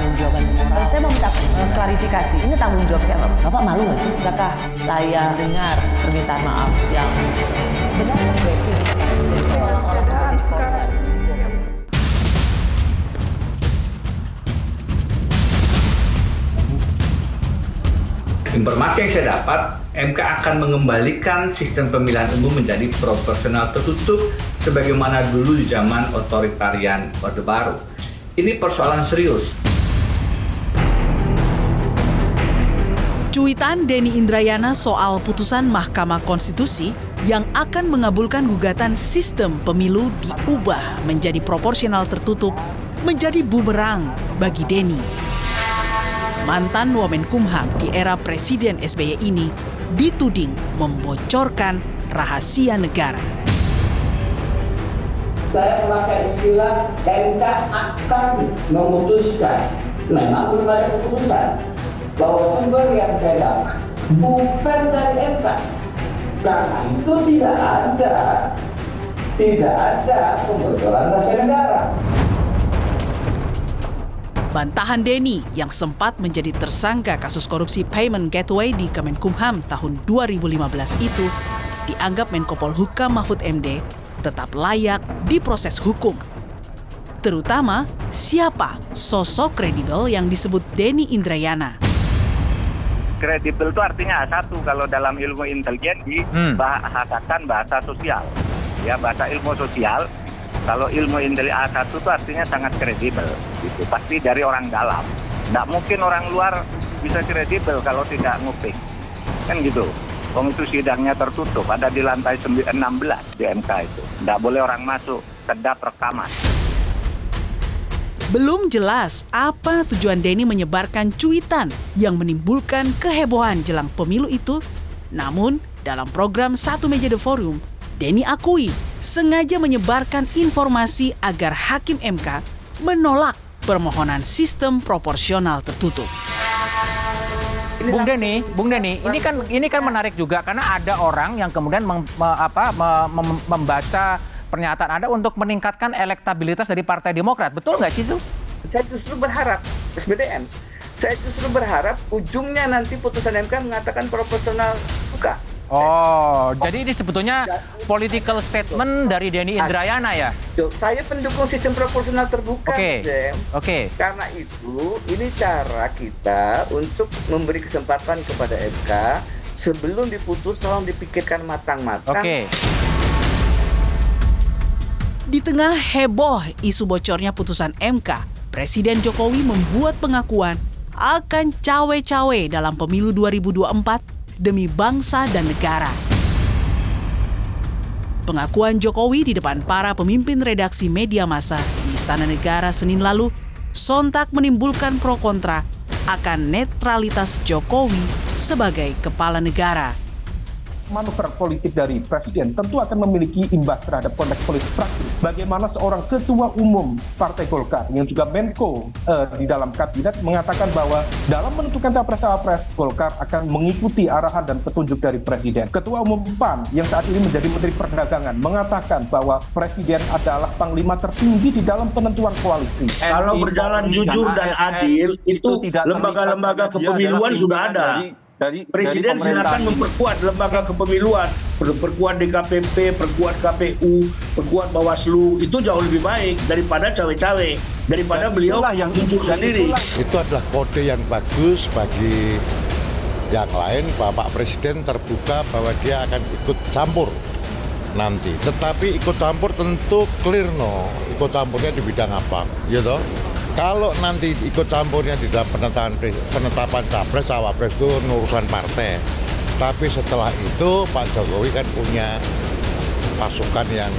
tanggung jawaban moral. Saya mau minta klarifikasi, ini tanggung jawab siapa? Bapak malu nggak sih? Apakah saya dengar permintaan maaf yang benar terjadi? Seolah-olah sekarang. Informasi yang saya dapat, MK akan mengembalikan sistem pemilihan umum menjadi proporsional tertutup sebagaimana dulu di zaman otoritarian Orde Baru. Ini persoalan serius. Cuitan Denny Indrayana soal putusan Mahkamah Konstitusi yang akan mengabulkan gugatan sistem pemilu diubah menjadi proporsional tertutup menjadi bumerang bagi Denny. Mantan Wamenkumham di era Presiden SBY ini dituding membocorkan rahasia negara. Saya memakai istilah MK akan memutuskan, memang belum ada keputusan, bahwa sumber yang saya dapat bukan dari MK. Karena itu tidak ada pembocoran rahasia negara. Bantahan Denny yang sempat menjadi tersangka kasus korupsi payment gateway di Kemenkumham tahun 2015 itu dianggap Menko Polhukam Mahfud MD tetap layak diproses hukum. Terutama siapa sosok kredibel yang disebut Denny Indrayana. Kredibel itu artinya A1 kalau dalam ilmu intelijen dibahasakan bahasa sosial. Ya, bahasa ilmu sosial. Kalau ilmu A1 itu artinya sangat kredibel, gitu. Pasti dari orang dalam. Nggak mungkin orang luar bisa kredibel kalau tidak nguping. Kan gitu. Itu sidangnya tertutup, ada di lantai 16 di MK itu. Nggak boleh orang masuk, kedap rekaman. Belum jelas apa tujuan Denny menyebarkan cuitan yang menimbulkan kehebohan jelang pemilu itu. Namun, dalam program Satu Meja The Forum, Denny akui sengaja menyebarkan informasi agar Hakim MK menolak permohonan sistem proporsional tertutup. Bung Denny, ini kan menarik juga karena ada orang yang kemudian membaca pernyataan Anda untuk meningkatkan elektabilitas dari Partai Demokrat. Betul nggak sih itu? Saya justru berharap, SBDM, saya justru berharap ujungnya nanti putusan MK mengatakan proporsional buka. Oh, jadi ini sebetulnya political statement dari Denny Indrayana ya? Saya pendukung sistem proporsional terbuka, Oke. Karena itu, ini cara kita untuk memberi kesempatan kepada MK sebelum diputus, tolong dipikirkan matang-matang. Oke. Di tengah heboh isu bocornya putusan MK, Presiden Jokowi membuat pengakuan akan cawe-cawe dalam pemilu 2024 demi bangsa dan negara. Pengakuan Jokowi di depan para pemimpin redaksi media massa di Istana Negara Senin lalu sontak menimbulkan pro kontra akan netralitas Jokowi sebagai kepala negara. Manuver politik dari Presiden tentu akan memiliki imbas terhadap konteks politik praktis. Bagaimana seorang ketua umum Partai Golkar yang juga Menko di dalam kabinet mengatakan bahwa dalam menentukan capres-cawapres Golkar akan mengikuti arahan dan petunjuk dari Presiden. Ketua umum PAN yang saat ini menjadi Menteri Perdagangan mengatakan bahwa Presiden adalah panglima tertinggi di dalam penentuan koalisi. Kalau berjalan jujur dan adil, itu lembaga-lembaga kepemiluan sudah ada. Presiden silakan memperkuat lembaga kepemiluan, perkuat DKPP, perkuat KPU, perkuat Bawaslu, itu jauh lebih baik daripada cawe-cawe, daripada beliau yang jujur sendiri. Itu adalah kode yang bagus bagi yang lain. Bapak Presiden terbuka bahwa dia akan ikut campur nanti. Tetapi ikut campur tentu clear ikut campurnya di bidang apa, gitu. Kalau nanti ikut campurnya di dalam penetapan capres, cawapres itu urusan partai. Tapi setelah itu Pak Jokowi kan punya pasukan yang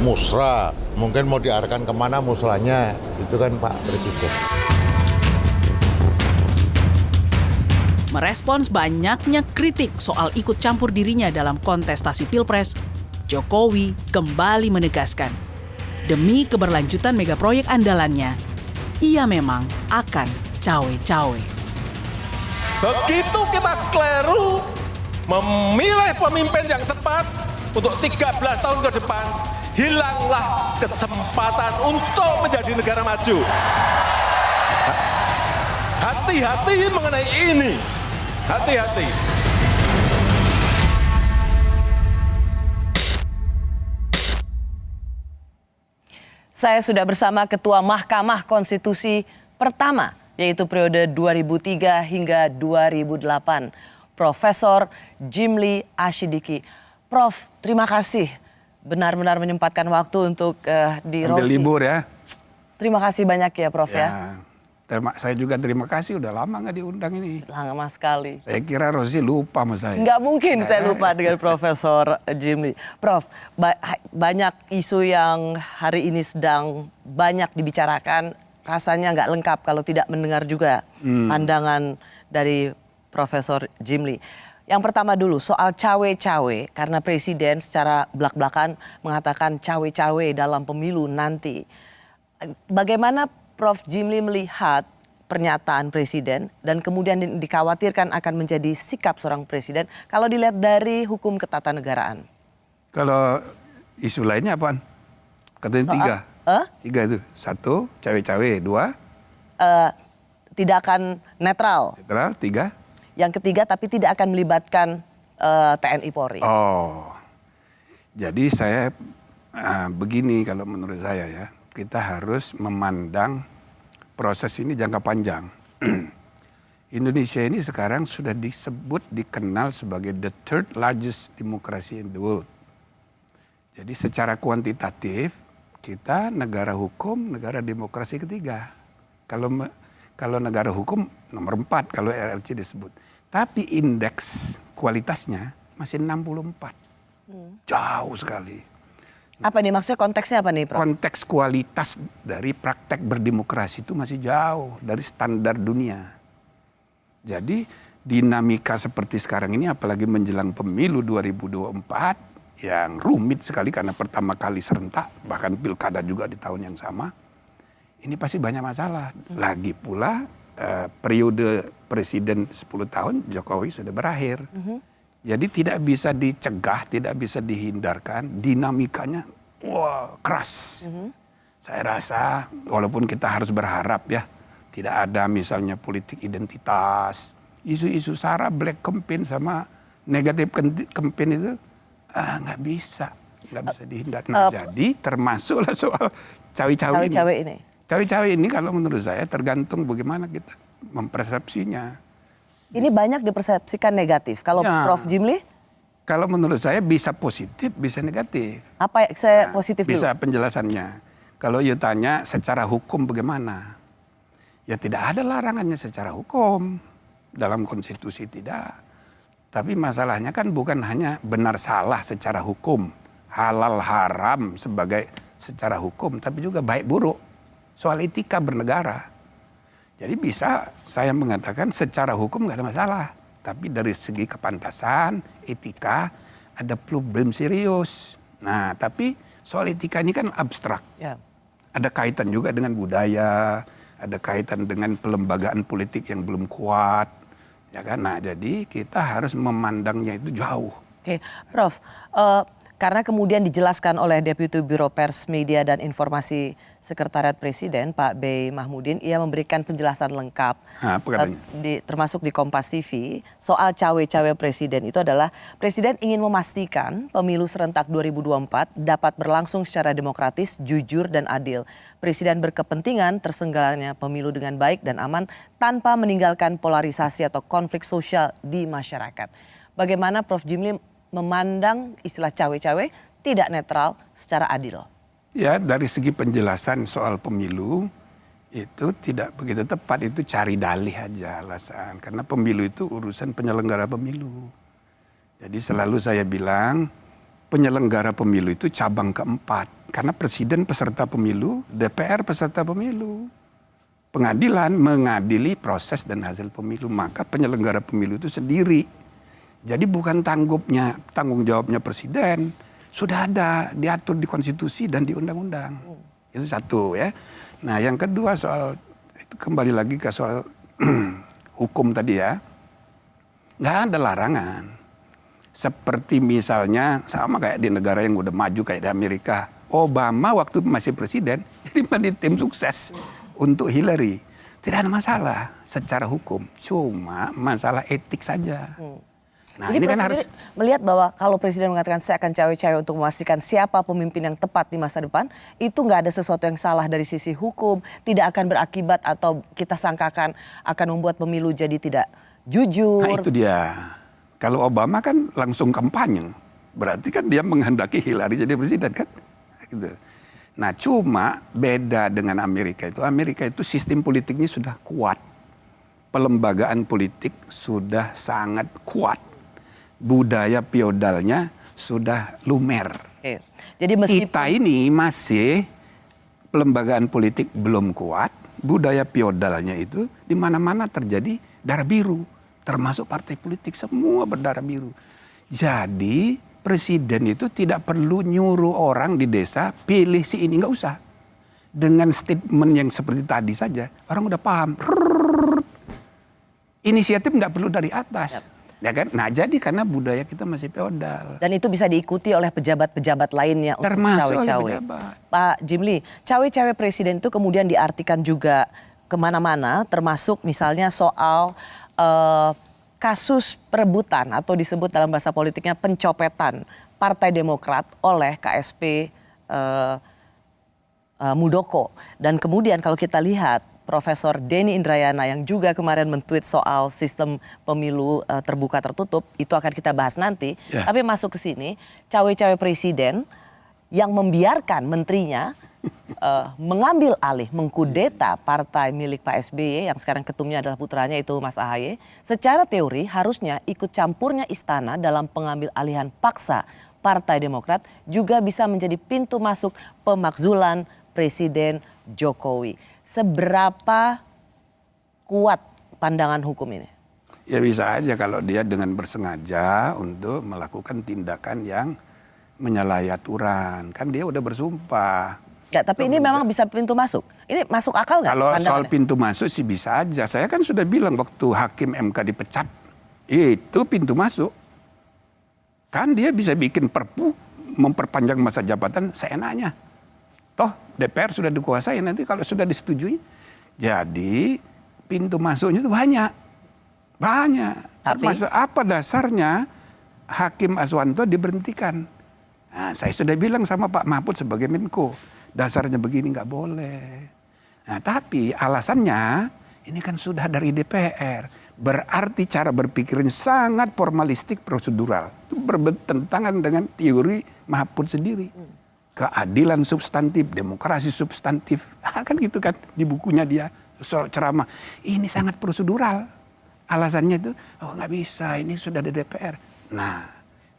musra. Mungkin mau diarahkan kemana musranya, itu kan Pak Presiden. Merespons banyaknya kritik soal ikut campur dirinya dalam kontestasi Pilpres, Jokowi kembali menegaskan, demi keberlanjutan megaproyek andalannya, ia memang akan cawe-cawe. Begitu kita keliru memilih pemimpin yang tepat untuk 13 tahun ke depan, hilanglah kesempatan untuk menjadi negara maju. hati-hati mengenai ini. Hati-hati. Saya sudah bersama Ketua Mahkamah Konstitusi pertama, yaitu periode 2003 hingga 2008, Profesor Jimli Asyidiki. Prof, terima kasih benar-benar menyempatkan waktu untuk di Ambil Rosi. libur ya. Terima kasih banyak ya Prof ya. Saya juga terima kasih, udah lama nggak diundang ini. Lama sekali. Saya kira Rosi lupa sama saya. Nggak mungkin saya lupa dengan Profesor Jimli. Prof, banyak isu yang hari ini sedang banyak dibicarakan, rasanya nggak lengkap kalau tidak mendengar juga pandangan dari Profesor Jimli. Yang pertama dulu soal cawe-cawe, karena Presiden secara belak-belakan mengatakan cawe-cawe dalam pemilu nanti. Bagaimana Prof. Jimli melihat pernyataan Presiden dan kemudian dikhawatirkan akan menjadi sikap seorang Presiden kalau dilihat dari hukum ketatanegaraan? Kalau isu lainnya apaan? Katanya 3. 3 itu. 1, cawe-cawe. 2. Tidak akan netral. Netral. 3. Yang ketiga tapi tidak akan melibatkan TNI Polri. Oh. Jadi saya begini kalau menurut saya ya. Kita harus memandang proses ini jangka panjang. Indonesia ini sekarang sudah dikenal sebagai the third largest democracy in the world. Jadi secara kuantitatif kita negara hukum, negara demokrasi ketiga. Kalau negara hukum nomor 4 kalau RRC disebut. Tapi indeks kualitasnya masih 64. Jauh sekali. Apa nih maksudnya, konteksnya apa nih Prof? Konteks kualitas dari praktek berdemokrasi itu masih jauh dari standar dunia. Jadi dinamika seperti sekarang ini apalagi menjelang pemilu 2024 yang rumit sekali karena pertama kali serentak, bahkan pilkada juga di tahun yang sama. Ini pasti banyak masalah. Lagi pula periode presiden 10 tahun Jokowi sudah berakhir. Jadi tidak bisa dicegah, tidak bisa dihindarkan, dinamikanya keras. Saya rasa walaupun kita harus berharap ya, tidak ada misalnya politik identitas, isu-isu SARA, black campaign sama negatif campaign itu nggak bisa dihindarkan. Jadi termasuklah soal cawe-cawe ini. Cawe-cawe ini kalau menurut saya tergantung bagaimana kita mempersepsinya. Ini banyak dipersepsikan negatif. Kalau Prof. Jimli? Kalau menurut saya bisa positif, bisa negatif. Apa saya positif dulu? Bisa penjelasannya. Kalau you tanya secara hukum bagaimana? Ya tidak ada larangannya secara hukum. Dalam konstitusi tidak. Tapi masalahnya kan bukan hanya benar salah secara hukum. Halal haram sebagai secara hukum. Tapi juga baik buruk. Soal etika bernegara. Jadi bisa saya mengatakan secara hukum nggak ada masalah. Tapi dari segi kepantasan, etika, ada problem serius. Nah tapi soal etika ini kan abstrak. Ya. Ada kaitan juga dengan budaya, ada kaitan dengan pelembagaan politik yang belum kuat. Ya kan? Nah jadi kita harus memandangnya itu jauh. Oke, Prof. Karena kemudian dijelaskan oleh Deputi Biro Pers Media dan Informasi Sekretariat Presiden, Pak Bey Mahmudin, ia memberikan penjelasan lengkap, termasuk di Kompas TV, soal cawe-cawe Presiden. Itu adalah Presiden ingin memastikan pemilu serentak 2024 dapat berlangsung secara demokratis, jujur, dan adil. Presiden berkepentingan tersenggaranya pemilu dengan baik dan aman tanpa meninggalkan polarisasi atau konflik sosial di masyarakat. Bagaimana Prof. Jimli memandang istilah cawe-cawe tidak netral secara adil? Ya dari segi penjelasan soal pemilu itu tidak begitu tepat, itu cari dalih aja alasan. Karena pemilu itu urusan penyelenggara pemilu. Jadi selalu saya bilang penyelenggara pemilu itu cabang keempat. Karena presiden peserta pemilu, DPR peserta pemilu. Pengadilan mengadili proses dan hasil pemilu, maka penyelenggara pemilu itu sendiri. Jadi bukan tanggung jawabnya presiden, sudah ada diatur di konstitusi dan di undang-undang. Itu satu ya. Nah yang kedua soal, itu kembali lagi ke soal hukum tadi ya. Nggak ada larangan. Seperti misalnya sama kayak di negara yang udah maju kayak di Amerika. Obama waktu masih presiden, jadi menjadi tim sukses untuk Hillary. Tidak ada masalah secara hukum, cuma masalah etik saja. Nah, jadi ini kan Prof harus melihat bahwa kalau Presiden mengatakan saya akan cawe-cawe untuk memastikan siapa pemimpin yang tepat di masa depan, itu nggak ada sesuatu yang salah dari sisi hukum, tidak akan berakibat atau kita sangkakan akan membuat pemilu jadi tidak jujur. Nah, itu dia. Kalau Obama kan langsung kampanye, berarti kan dia menghendaki Hillary jadi presiden kan? Gitu. Nah, cuma beda dengan Amerika itu sistem politiknya sudah kuat. Pelembagaan politik sudah sangat kuat. Budaya feodalnya sudah lumer. Oke. Jadi meskipun Kita ini masih pelembagaan politik belum kuat, budaya feodalnya itu di mana-mana terjadi darah biru, termasuk partai politik semua berdarah biru. Jadi presiden itu tidak perlu nyuruh orang di desa pilih si ini, nggak usah. Dengan statement yang seperti tadi saja, orang udah paham. Inisiatif nggak perlu dari atas. Ya kan? Nah, jadi karena budaya kita masih feodal. dan itu bisa diikuti oleh pejabat-pejabat lainnya untuk Termasuk oleh cawe-cawe. pejabat. Pak Jimli, cawe-cawe presiden itu kemudian diartikan juga kemana-mana, termasuk misalnya soal kasus perebutan atau disebut dalam bahasa politiknya pencopetan Partai Demokrat oleh KSP Muldoko. Dan kemudian kalau kita lihat Profesor Denny Indrayana yang juga kemarin men-tweet soal sistem pemilu terbuka tertutup, itu akan kita bahas nanti. Ya. Tapi masuk ke sini, cawe-cawe presiden yang membiarkan menterinya mengambil alih, mengkudeta partai milik Pak SBY yang sekarang ketumnya adalah putranya itu Mas AHY. Secara teori harusnya ikut campurnya istana dalam pengambil alihan paksa Partai Demokrat juga bisa menjadi pintu masuk pemakzulan Presiden Jokowi. Seberapa kuat pandangan hukum ini? Ya bisa aja kalau dia dengan bersengaja untuk melakukan tindakan yang menyalahi aturan. Kan dia udah bersumpah. Ya, tapi ini memang bisa pintu masuk. Ini masuk akal nggak? Kalau soal pandangannya? pintu masuk sih bisa aja. Saya kan sudah bilang waktu hakim MK dipecat, itu pintu masuk. Kan dia bisa bikin perpu memperpanjang masa jabatan seenaknya. Toh DPR sudah dikuasai, nanti kalau sudah disetujui. Jadi pintu masuknya itu banyak. Banyak. Tapi apa dasarnya Hakim Aswanto diberhentikan? Nah, saya sudah bilang sama Pak Mahfud sebagai Menko, dasarnya begini nggak boleh. Nah, tapi alasannya ini kan sudah dari DPR. Berarti cara berpikirnya sangat formalistik prosedural. Itu bertentangan dengan teori Mahfud sendiri. Keadilan substantif, demokrasi substantif. Kan gitu kan di bukunya dia soal ceramah. Ini sangat prosedural. Alasannya itu, oh nggak bisa, ini sudah di DPR. Nah,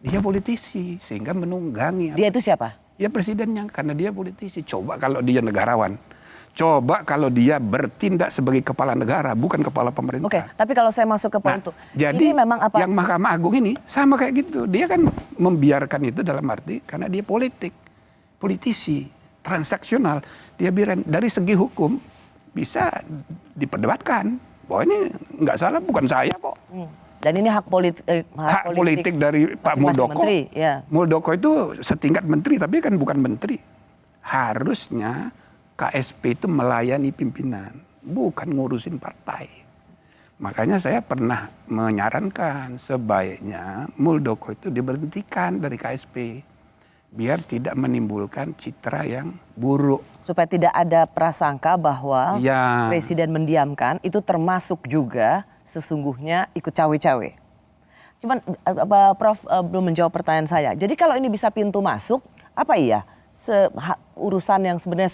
dia politisi sehingga menunggangi. dia itu siapa? Ya presidennya, karena dia politisi. Coba kalau dia negarawan. Coba kalau dia bertindak sebagai kepala negara, bukan kepala pemerintah. Oke, tapi kalau saya masuk ke poin itu. Jadi ini memang apa? yang Mahkamah Agung ini sama kayak gitu. Dia kan membiarkan itu dalam arti karena dia politisi, transaksional. Dia biar dari segi hukum bisa diperdebatkan. Bahwa ini nggak salah, bukan saya kok. Dan ini hak politik dari Pak Muldoko. Menteri, ya. Muldoko itu setingkat menteri, tapi kan bukan menteri. Harusnya KSP itu melayani pimpinan, bukan ngurusin partai. Makanya saya pernah menyarankan sebaiknya Muldoko itu diberhentikan dari KSP. Biar tidak menimbulkan citra yang buruk. Supaya tidak ada prasangka bahwa Ya. presiden mendiamkan, itu termasuk juga sesungguhnya ikut cawe-cawe. Cuman Prof belum menjawab pertanyaan saya. Jadi kalau ini bisa pintu masuk, apa iya urusan yang sebenarnya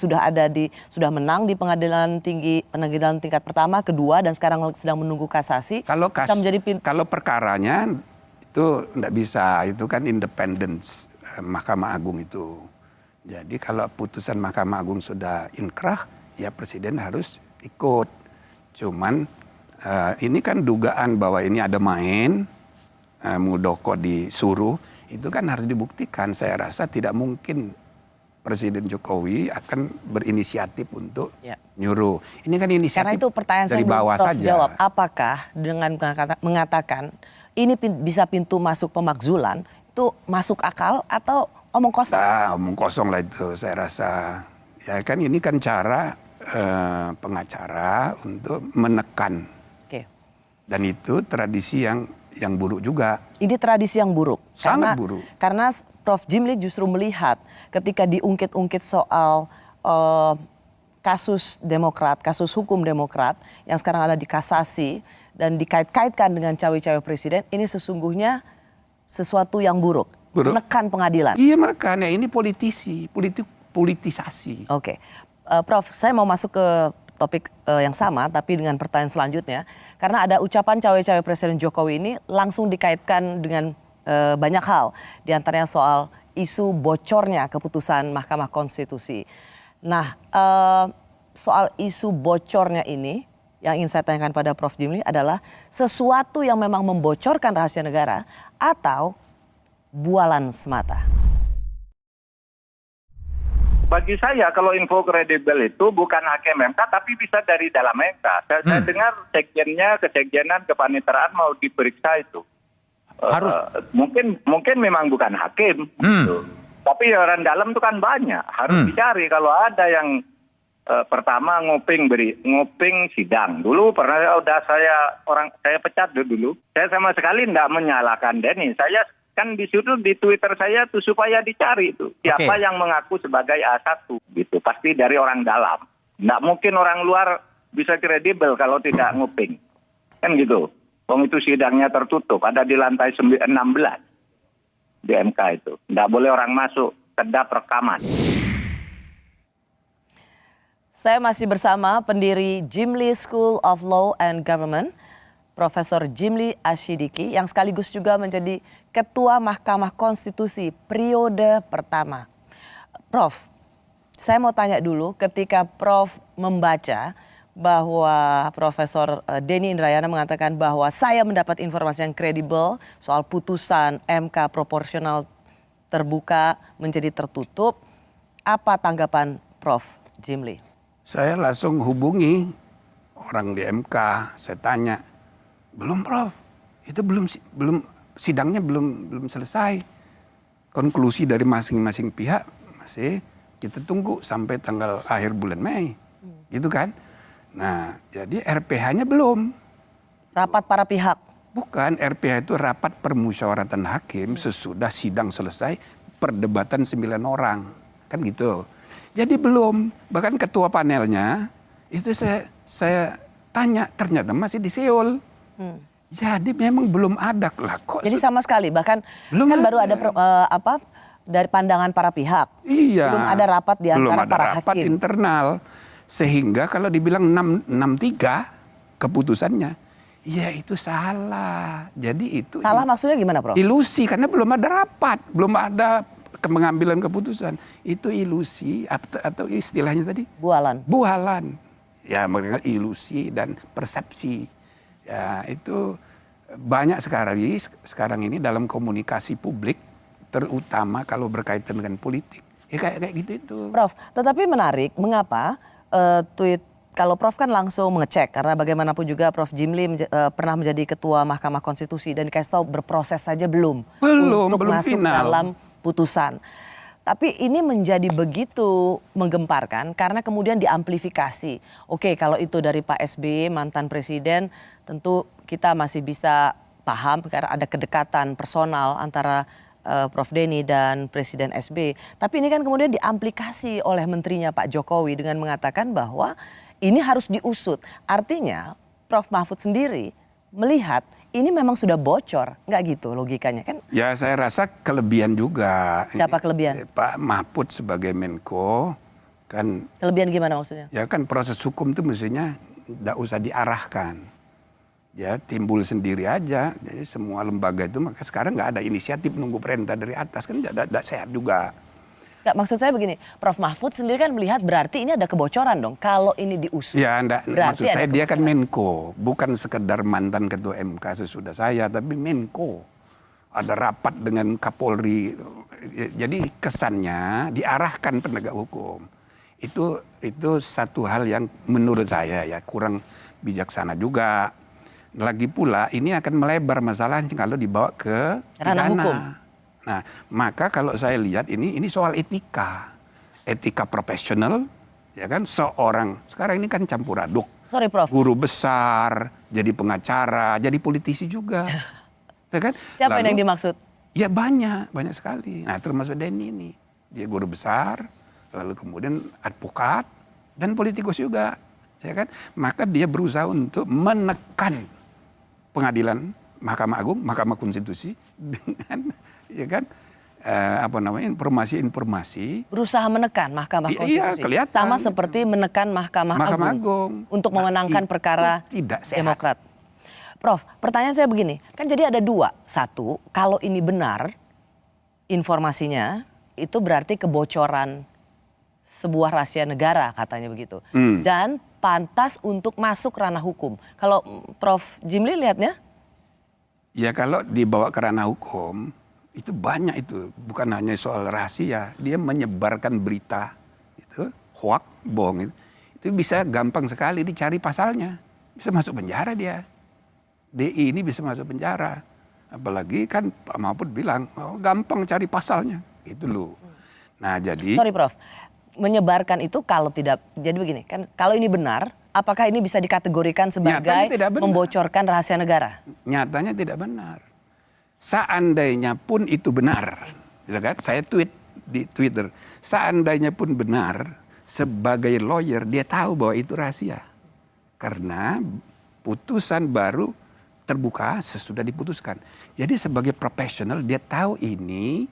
sudah menang di pengadilan tingkat pertama, kedua, dan sekarang sedang menunggu kasasi. Bisa menjadi kalau perkaranya itu enggak bisa, itu kan independence Mahkamah Agung itu. Jadi kalau putusan Mahkamah Agung sudah inkrah, ya presiden harus ikut. Cuman ini kan dugaan bahwa ini ada main, Muldoko disuruh, itu kan harus dibuktikan. Saya rasa tidak mungkin Presiden Jokowi akan berinisiatif untuk nyuruh. Ini kan inisiatif karena itu pertanyaan dari saya bawah Prof saja. Jawab, apakah dengan mengatakan ini bisa pintu masuk pemakzulan, itu masuk akal atau omong kosong? Omong kosong lah itu saya rasa. Ya kan ini kan cara pengacara untuk menekan. Oke. Dan itu tradisi yang buruk juga. Ini tradisi yang buruk. Sangat buruk. Karena Prof. Jimli justru melihat ketika diungkit-ungkit soal kasus Demokrat, kasus hukum Demokrat yang sekarang ada di kasasi dan dikait-kaitkan dengan cawe-cawe presiden, ini sesungguhnya sesuatu yang buruk. Menekan pengadilan. Iya, menekan. Ya, ini politisasi. Oke. Prof, saya mau masuk ke topik yang sama tapi dengan pertanyaan selanjutnya. Karena ada ucapan cawe-cawe Presiden Jokowi ini langsung dikaitkan dengan banyak hal. Di antaranya soal isu bocornya keputusan Mahkamah Konstitusi. Nah, soal isu bocornya ini yang ingin saya tanyakan pada Prof. Jimli adalah sesuatu yang memang membocorkan rahasia negara atau bualan semata? Bagi saya kalau info kredibel itu bukan hakim MK tapi bisa dari dalam MK. Saya dengar sekjennya, kesekjenan, kepaniteraan mau diperiksa itu. Harus. Mungkin memang bukan hakim. Gitu. Tapi orang dalam itu kan banyak. Harus dicari kalau ada yang pertama nguping sidang. Dulu pernah saya pecat dulu. Saya sama sekali tidak menyalahkan Denny. Saya kan di situ di Twitter saya tuh supaya dicari itu siapa yang mengaku sebagai A1 gitu. Pasti dari orang dalam. Tidak mungkin orang luar bisa kredibel kalau tidak nguping. Kan gitu. Wong itu sidangnya tertutup, ada di lantai 16 di MK itu. Tidak boleh orang masuk, kedap rekaman. Saya masih bersama pendiri Jimli School of Law and Government, Profesor Jimli Asyidiki, yang sekaligus juga menjadi Ketua Mahkamah Konstitusi periode pertama. Prof, saya mau tanya dulu ketika Prof membaca bahwa Profesor Denny Indrayana mengatakan bahwa saya mendapat informasi yang kredibel soal putusan MK proporsional terbuka menjadi tertutup. Apa tanggapan Prof. Jimli? Saya langsung hubungi orang di MK, saya tanya, belum Prof, itu belum sidangnya belum selesai. Konklusi dari masing-masing pihak masih kita tunggu sampai tanggal akhir bulan Mei, gitu kan? Nah, jadi RPH-nya belum. Rapat para pihak? Bukan, RPH itu rapat permusyawaratan hakim sesudah sidang selesai, perdebatan 9 orang, kan gitu. Jadi belum, bahkan ketua panelnya itu saya tanya ternyata masih di Seoul. Jadi memang belum ada lah kok. Jadi sama sekali bahkan belum kan baru ada dari pandangan para pihak. Iya. Belum ada rapat di antara para hakim. Belum ada rapat internal. Sehingga kalau dibilang 663 keputusannya, ya itu salah. Jadi itu salah maksudnya gimana, Prof? Ilusi karena belum ada rapat, belum ada pengambilan keputusan. Itu ilusi atau istilahnya tadi? Bualan. Bualan. Ya, mengenai ilusi dan persepsi. Ya, itu banyak sekarang ini dalam komunikasi publik, terutama kalau berkaitan dengan politik. Ya kayak gitu itu. Prof, tetapi menarik, mengapa tweet kalau Prof kan langsung mengecek karena bagaimanapun juga Prof Jimli pernah menjadi Ketua Mahkamah Konstitusi dan dikasih tahu berproses saja belum untuk masuk final. Dalam putusan. Tapi ini menjadi begitu menggemparkan karena kemudian diamplifikasi. Oke, kalau itu dari Pak SBY, mantan presiden, tentu kita masih bisa paham karena ada kedekatan personal antara Prof Denny dan Presiden SBY. Tapi ini kan kemudian diamplikasi oleh menterinya Pak Jokowi dengan mengatakan bahwa ini harus diusut. Artinya Prof Mahfud sendiri melihat ini memang sudah bocor, nggak gitu logikanya kan? Ya saya rasa kelebihan juga. Siapa kelebihan? Pak Mahfud sebagai Menko kan. Kelebihan gimana maksudnya? Ya kan proses hukum itu mestinya nggak usah diarahkan. Ya timbul sendiri aja. Jadi semua lembaga itu maka sekarang nggak ada inisiatif nunggu perintah dari atas kan nggak sehat juga. Nggak, maksud saya begini, Prof Mahfud sendiri kan melihat berarti ini ada kebocoran dong kalau ini diusut. Ya maksud saya dia kan Menko, bukan sekedar mantan ketua MK sesudah saya, tapi Menko. Ada rapat dengan Kapolri, jadi kesannya diarahkan penegak hukum. Itu satu hal yang menurut saya ya kurang bijaksana juga. Lagi pula ini akan melebar masalahnya kalau dibawa ke ranah hukum. Nah, maka kalau saya lihat ini soal etika profesional, Ya kan, seorang sekarang ini kan campur aduk. Sorry Prof. Guru besar, jadi pengacara, jadi politisi juga. Ya kan? Siapa yang dimaksud? Ya banyak sekali. Nah termasuk Denny ini. Dia guru besar, lalu kemudian advokat, dan politikus juga. Ya kan? Maka dia berusaha untuk menekan pengadilan Mahkamah Agung, Mahkamah Konstitusi dengan ya kan informasi-informasi. Berusaha menekan Mahkamah Konstitusi. Iya, kelihatan. Sama seperti menekan Mahkamah Agung untuk memenangkan perkara tidak sehat. Demokrat. Prof, pertanyaan saya begini, kan jadi ada dua. Satu, kalau ini benar informasinya, itu berarti kebocoran sebuah rahasia negara katanya begitu. Dan pantas untuk masuk ranah hukum. Kalau Prof Jimli lihatnya? Ya kalau dibawa ke ranah hukum, itu banyak itu. Bukan hanya soal rahasia, dia menyebarkan berita, itu hoax, bohong. Itu bisa gampang sekali dicari pasalnya. Bisa masuk penjara dia. DI ini bisa masuk penjara. Apalagi kan Pak Mahfud bilang, gampang cari pasalnya. Itu loh. Nah jadi... Sorry Prof, menyebarkan itu kalau tidak, jadi begini, kan kalau ini benar, apakah ini bisa dikategorikan sebagai membocorkan rahasia negara? Nyatanya tidak benar. Seandainya pun itu benar, gitu kan? Saya tweet di Twitter, seandainya pun benar, sebagai lawyer dia tahu bahwa itu rahasia. Karena putusan baru terbuka sesudah diputuskan. Jadi sebagai profesional dia tahu ini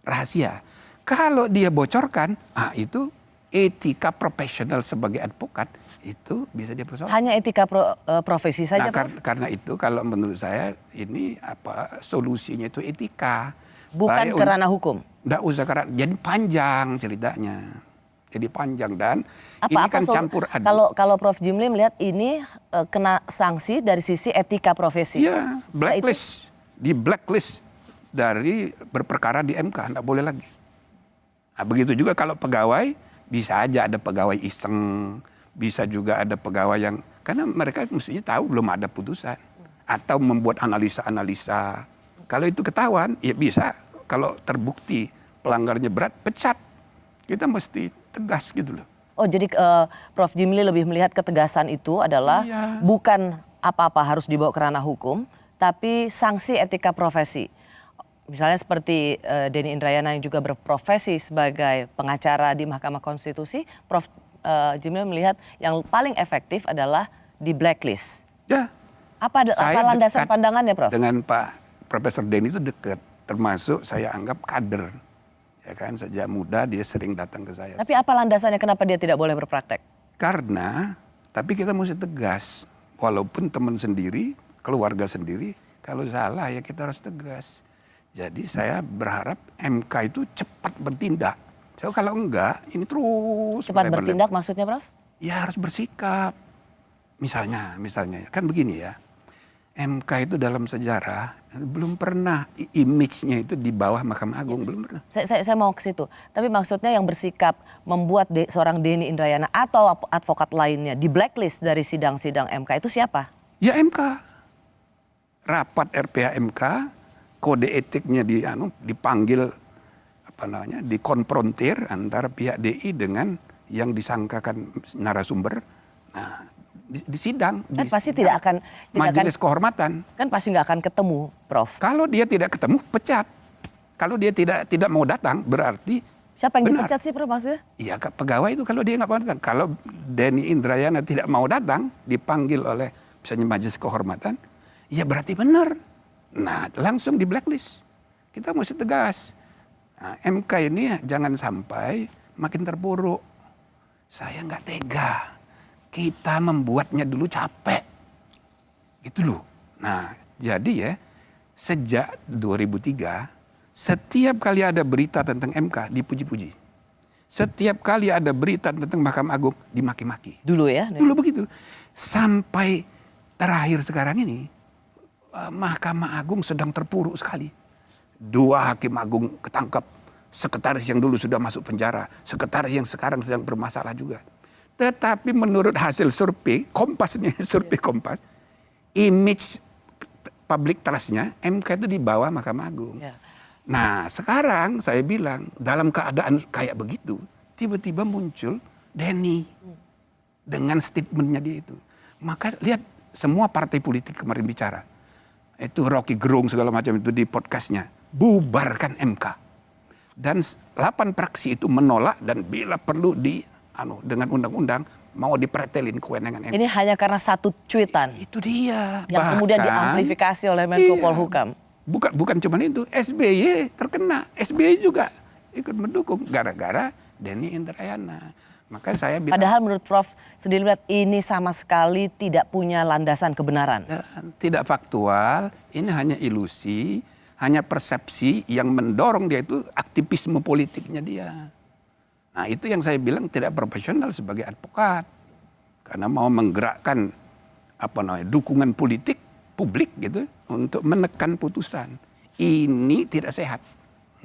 rahasia. Kalau dia bocorkan, itu etika profesional sebagai advokat itu bisa dipersoalkan. Hanya etika profesi saja, karena itu kalau menurut saya ini solusinya itu etika. Bukan ke ranah hukum. Nggak usah karena jadi panjang ceritanya. Jadi panjang dan ini kan campur aduk. Kalau Prof Jimli melihat ini kena sanksi dari sisi etika profesi. Iya, blacklist. Di blacklist dari berperkara di MK, nggak boleh lagi. Nah, begitu juga kalau pegawai, bisa aja ada pegawai iseng, bisa juga ada pegawai yang, karena mereka mestinya tahu belum ada putusan. Atau membuat analisa-analisa. Kalau itu ketahuan, ya bisa. Kalau terbukti pelanggarnya berat, pecat. Kita mesti tegas gitu loh. Oh jadi Prof Jimli lebih melihat ketegasan itu adalah bukan apa-apa harus dibawa ke ranah hukum, tapi sanksi etika profesi. Misalnya seperti Denny Indrayana yang juga berprofesi sebagai pengacara di Mahkamah Konstitusi, Prof Jimli melihat yang paling efektif adalah di blacklist. Ya. Apa landasan pandangannya, Prof? Dengan Pak Profesor Denny itu dekat, termasuk saya anggap kader. Ya kan, sejak muda dia sering datang ke saya. Tapi apa landasannya kenapa dia tidak boleh berpraktek? Karena, tapi kita mesti tegas. Walaupun teman sendiri, keluarga sendiri, kalau salah ya kita harus tegas. Jadi saya berharap MK itu cepat bertindak. So, kalau enggak, ini terus cepat bertindak maksudnya, Prof? Ya harus bersikap. Misalnya kan begini ya. MK itu dalam sejarah belum pernah image-nya itu di bawah Mahkamah Agung, belum pernah. Saya mau ke situ. Tapi maksudnya yang bersikap membuat seorang Denny Indrayana atau advokat lainnya di blacklist dari sidang-sidang MK itu siapa? Ya MK. Rapat RPH MK, kode etiknya dipanggil dikonfrontir antara pihak DI dengan yang disangkakan narasumber. Nah, di sidang. Kan pasti tidak akan majelis kehormatan. Kan pasti nggak akan ketemu, Prof. Kalau dia tidak ketemu, pecat. Kalau dia tidak mau datang, berarti siapa yang dipecat sih, Prof, maksudnya? Iya, pegawai itu kalau dia nggak mau datang. Kalau Denny Indrayana tidak mau datang, dipanggil oleh misalnya majelis kehormatan, ya berarti benar. Nah, langsung di blacklist. Kita mesti tegas. Nah, MK ini jangan sampai makin terpuruk. Saya nggak tega. Kita membuatnya dulu capek. Gitu loh. Nah, jadi ya, sejak 2003, setiap kali ada berita tentang MK, dipuji-puji. Setiap kali ada berita tentang Mahkamah Agung, dimaki-maki. Dulu ya? Dulu begitu. Sampai terakhir sekarang ini, Mahkamah Agung sedang terpuruk sekali. 2 hakim agung ketangkap. Sekretaris yang dulu sudah masuk penjara. Sekretaris yang sekarang sedang bermasalah juga. Tetapi menurut hasil survei, survei Kompas, image public trust-nya MK itu di bawah Mahkamah Agung. Ya. Nah sekarang saya bilang dalam keadaan kayak begitu, tiba-tiba muncul Denny dengan statementnya dia itu. Maka lihat semua partai politik kemarin bicara. Itu Rocky Gerung segala macam itu di podcastnya. Bubarkan MK. Dan 8 fraksi itu menolak dan bila perlu dengan undang-undang mau dipretelin kewenangan MK. Ini hanya karena satu cuitan. Itu dia. Yang kemudian diamplifikasi oleh Menko Polhukam. Bukan cuma itu, SBY terkena. SBY juga ikut mendukung gara-gara Denny Indrayana. Maka saya bilang, padahal menurut Prof sendiri lihat ini sama sekali tidak punya landasan kebenaran. Tidak faktual, ini hanya ilusi, hanya persepsi yang mendorong dia itu aktivisme politiknya dia. Nah itu yang saya bilang tidak profesional sebagai advokat. Karena mau menggerakkan dukungan politik publik gitu untuk menekan putusan. Ini tidak sehat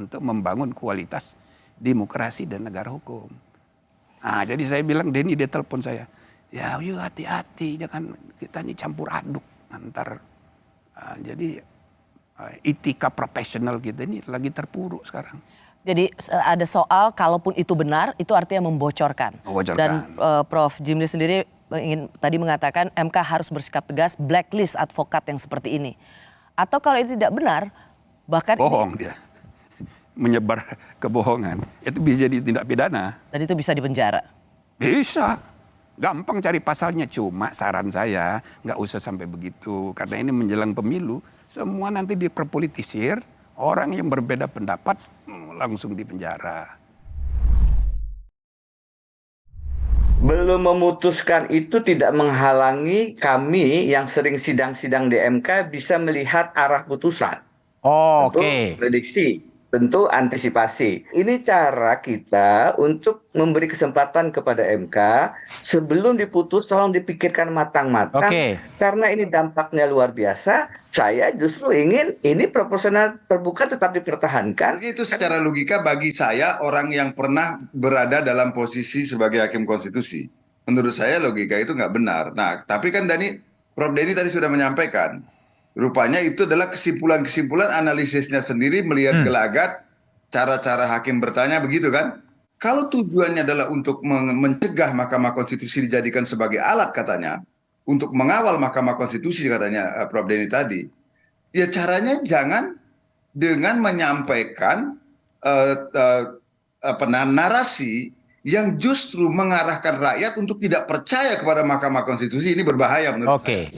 untuk membangun kualitas demokrasi dan negara hukum. Nah, jadi saya bilang, Denny dia telepon saya. Ya, yuk hati-hati, jangan kita ini campur aduk antar. Jadi etika profesional kita ini lagi terpuruk sekarang. Jadi ada soal kalaupun itu benar, itu artinya membocorkan. Dan Prof Jimli sendiri ingin tadi mengatakan MK harus bersikap tegas, blacklist advokat yang seperti ini. Atau kalau itu tidak benar, bahkan bohong dia. Menyebar kebohongan, itu bisa jadi tindak pidana. Dan itu bisa dipenjara? Bisa. Gampang cari pasalnya, cuma saran saya nggak usah sampai begitu. Karena ini menjelang pemilu, semua nanti diperpolitisir, orang yang berbeda pendapat langsung dipenjara. Belum memutuskan itu tidak menghalangi kami yang sering sidang-sidang di MK bisa melihat arah putusan. Oke. Prediksi. Tentu antisipasi. Ini cara kita untuk memberi kesempatan kepada MK sebelum diputus tolong dipikirkan matang-matang. Karena ini dampaknya luar biasa, saya justru ingin ini proporsional terbuka tetap dipertahankan. Itu secara logika bagi saya orang yang pernah berada dalam posisi sebagai hakim konstitusi. Menurut saya logika itu nggak benar. Nah, tapi kan Prof Denny tadi sudah menyampaikan. Rupanya itu adalah kesimpulan-kesimpulan analisisnya sendiri melihat gelagat cara-cara hakim bertanya begitu kan. Kalau tujuannya adalah untuk mencegah Mahkamah Konstitusi dijadikan sebagai alat katanya. Untuk mengawal Mahkamah Konstitusi katanya Prof Denny tadi. Ya caranya jangan dengan menyampaikan narasi yang justru mengarahkan rakyat untuk tidak percaya kepada Mahkamah Konstitusi. Ini berbahaya menurut saya.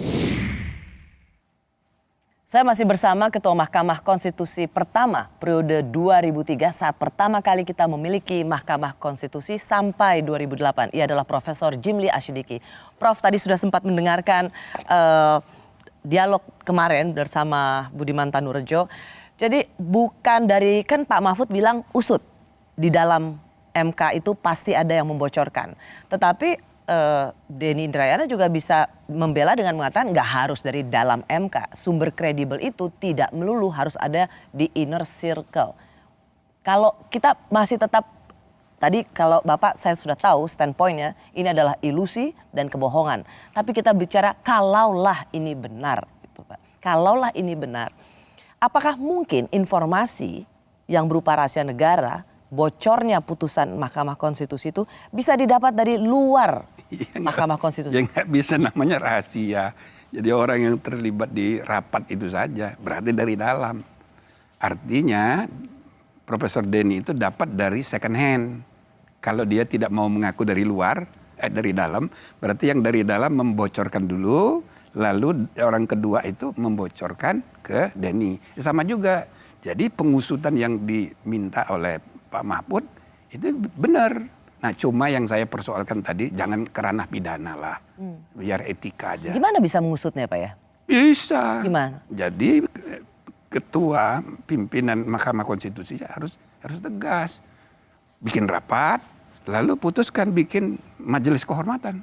Saya masih bersama Ketua Mahkamah Konstitusi pertama periode 2003 saat pertama kali kita memiliki Mahkamah Konstitusi sampai 2008. Ia adalah Profesor Jimli Asyidiki. Prof tadi sudah sempat mendengarkan dialog kemarin bersama Budiman Tanurejo. Jadi bukan dari, kan Pak Mahfud bilang usut di dalam MK itu pasti ada yang membocorkan. Tetapi Denny Indrayana juga bisa membela dengan mengatakan nggak harus dari dalam MK. Sumber kredibel itu tidak melulu harus ada di inner circle. Kalau kita masih tetap, tadi kalau Bapak saya sudah tahu standpointnya ini adalah ilusi dan kebohongan. Tapi kita bicara kalaulah ini benar. Gitu, Pak. Kalaulah ini benar. Apakah mungkin informasi yang berupa rahasia negara, bocornya putusan Mahkamah Konstitusi itu bisa didapat dari luar Mahkamah Konstitusi? Ya nggak bisa, namanya rahasia. Jadi orang yang terlibat di rapat itu saja, berarti dari dalam. Artinya Profesor Denny itu dapat dari second hand. Kalau dia tidak mau mengaku dari luar, dari dalam, berarti yang dari dalam membocorkan dulu, lalu orang kedua itu membocorkan ke Denny. Sama juga. Jadi pengusutan yang diminta oleh Pak Mahfud itu benar. Nah cuma yang saya persoalkan tadi jangan kerana pidana lah. Biar etika aja. Gimana bisa mengusutnya Pak ya? Bisa. Gimana? Jadi ketua pimpinan Mahkamah Konstitusi harus tegas. Bikin rapat, lalu putuskan bikin majelis kehormatan.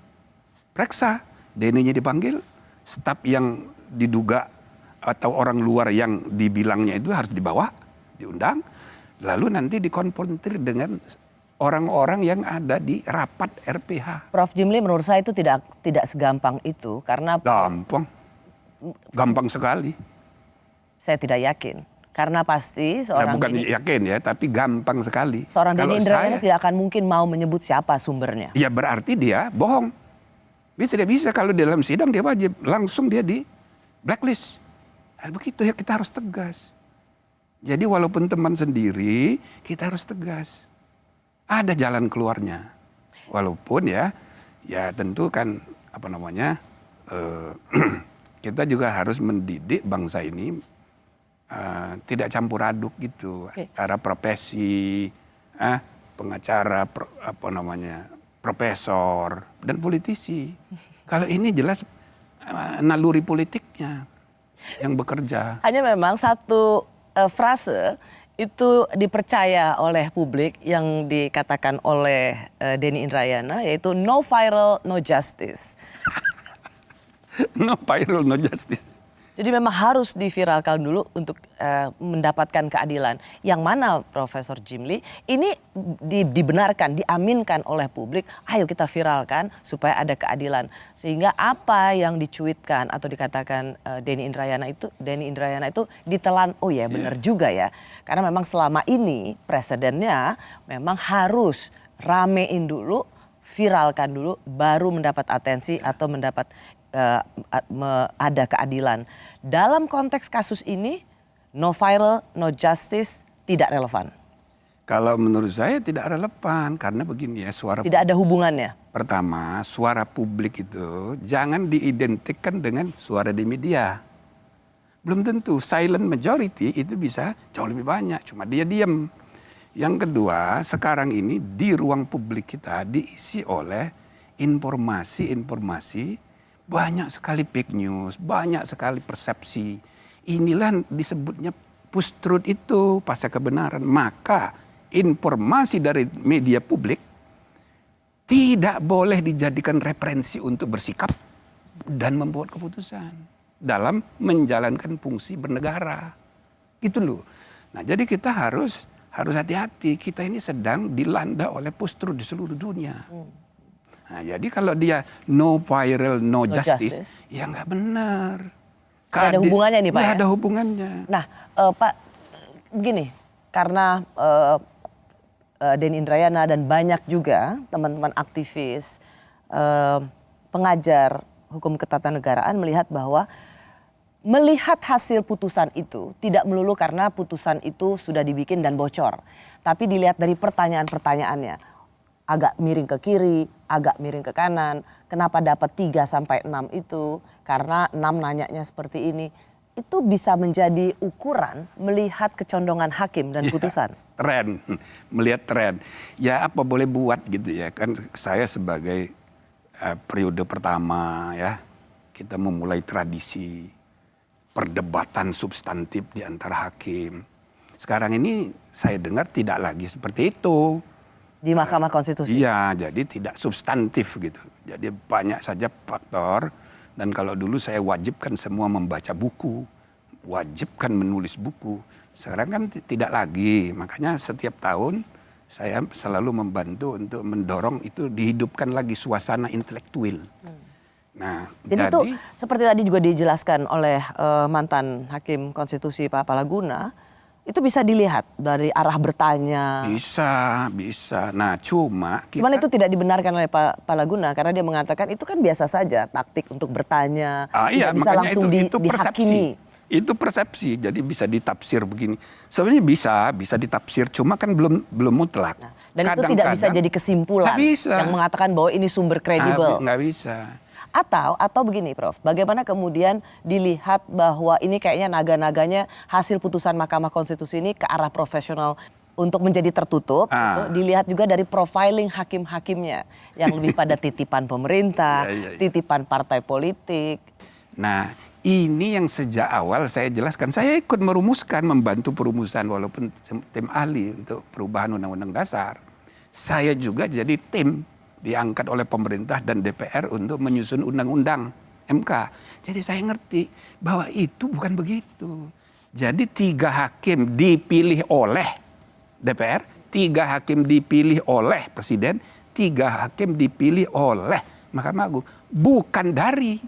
Periksa, Denny-nya dipanggil, staf yang diduga atau orang luar yang dibilangnya itu harus dibawa, diundang. Lalu nanti dikonfrontir dengan orang-orang yang ada di rapat RPH. Prof Jimli menurut saya itu tidak segampang itu karena gampang sekali. Saya tidak yakin Karena pasti seorang bukan yakin ya, tapi gampang sekali. Seorang Denny Indrayana tidak akan mungkin mau menyebut siapa sumbernya. Ya berarti dia bohong. Dia tidak bisa kalau di dalam sidang dia wajib langsung dia di blacklist. Nah, begitu ya, kita harus tegas. Jadi walaupun teman sendiri, kita harus tegas. Ada jalan keluarnya. Walaupun ya tentu kan kita juga harus mendidik bangsa ini tidak campur aduk gitu. Antara profesi, pengacara, profesor dan politisi. Kalau ini jelas naluri politiknya yang bekerja. Hanya memang satu frase itu dipercaya oleh publik yang dikatakan oleh Denny Indrayana, yaitu no viral, no justice. No viral, no justice. Jadi memang harus diviralkan dulu untuk mendapatkan keadilan. Yang mana Profesor Jimli ini dibenarkan, diaminkan oleh publik, ayo kita viralkan supaya ada keadilan. Sehingga apa yang dicuitkan atau dikatakan Denny Indrayana itu ditelan, oh ya benar juga ya. Karena memang selama ini presidennya memang harus ramein dulu, viralkan dulu, baru mendapat atensi atau mendapat ada keadilan. Dalam konteks kasus ini, no viral, no justice tidak relevan. Kalau menurut saya tidak relevan, karena begini ya, tidak ada hubungannya. Pertama, suara publik itu jangan diidentikan dengan suara di media. Belum tentu silent majority itu bisa jauh lebih banyak, cuma dia diam. Yang kedua, sekarang ini di ruang publik kita diisi oleh informasi-informasi, banyak sekali fake news, banyak sekali persepsi. Inilah disebutnya post-truth itu, pasca kebenaran. Maka informasi dari media publik tidak boleh dijadikan referensi untuk bersikap dan membuat keputusan dalam menjalankan fungsi bernegara. Gitu loh. Nah, jadi kita harus hati-hati. Kita ini sedang dilanda oleh post-truth di seluruh dunia. Nah, jadi kalau dia no viral, no justice, ya nggak benar. Nggak ada hubungannya nih Pak. Nggak ada hubungannya. Nah Pak, begini, karena Denny Indrayana dan banyak juga teman-teman aktivis, pengajar hukum ketatanegaraan melihat bahwa melihat hasil putusan itu tidak melulu karena putusan itu sudah dibikin dan bocor. Tapi dilihat dari pertanyaan-pertanyaannya. Agak miring ke kiri, agak miring ke kanan. Kenapa dapat 3-6 itu? Karena 6 nanyanya seperti ini. Itu bisa menjadi ukuran melihat kecondongan hakim dan putusan. Tren, melihat tren. Ya apa boleh buat gitu ya. Kan saya sebagai periode pertama ya, kita memulai tradisi perdebatan substantif di antara hakim. Sekarang ini saya dengar tidak lagi seperti itu. Di Mahkamah Konstitusi? Iya, jadi tidak substantif gitu. Jadi banyak saja faktor. Dan kalau dulu saya wajibkan semua membaca buku, wajibkan menulis buku. Sekarang kan tidak lagi. Makanya setiap tahun saya selalu membantu untuk mendorong itu dihidupkan lagi suasana intelektual. Nah, jadi itu seperti tadi juga dijelaskan oleh mantan Hakim Konstitusi Pak Palaguna. Itu bisa dilihat dari arah bertanya. Bisa. Nah, cuman itu tidak dibenarkan oleh Pak Palaguna karena dia mengatakan itu kan biasa saja taktik untuk bertanya. Iya, bisa langsung itu dihakimi. Itu persepsi, jadi bisa ditafsir begini. Sebenarnya bisa ditafsir, cuma kan belum mutlak. Nah, dan itu tidak bisa jadi kesimpulan yang mengatakan bahwa ini sumber kredibel. Nggak bisa. Atau begini Prof, bagaimana kemudian dilihat bahwa ini kayaknya naga-naganya hasil putusan Mahkamah Konstitusi ini ke arah profesional untuk menjadi tertutup. Dilihat juga dari profiling hakim-hakimnya yang lebih pada titipan pemerintah, titipan partai politik. Nah, ini yang sejak awal saya jelaskan. Saya ikut membantu perumusan walaupun tim ahli untuk perubahan Undang-Undang Dasar. Saya juga jadi tim diangkat oleh pemerintah dan DPR untuk menyusun undang-undang MK. Jadi saya ngerti bahwa itu bukan begitu. Jadi 3 hakim dipilih oleh DPR, 3 hakim dipilih oleh Presiden, 3 hakim dipilih oleh Mahkamah Agung. Bukan dari.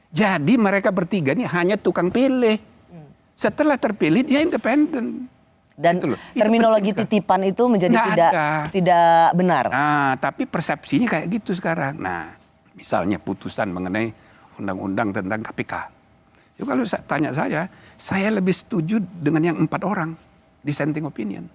Jadi mereka bertiga ini hanya tukang pilih. Setelah terpilih dia independen. Dan Gitu loh. Itu terminologi penting titipan itu menjadi Nggak ada. tidak benar. Nah, tapi persepsinya kayak gitu sekarang. Nah, misalnya putusan mengenai undang-undang tentang KPK. Jadi kalau tanya saya lebih setuju dengan yang 4 orang dissenting opinion.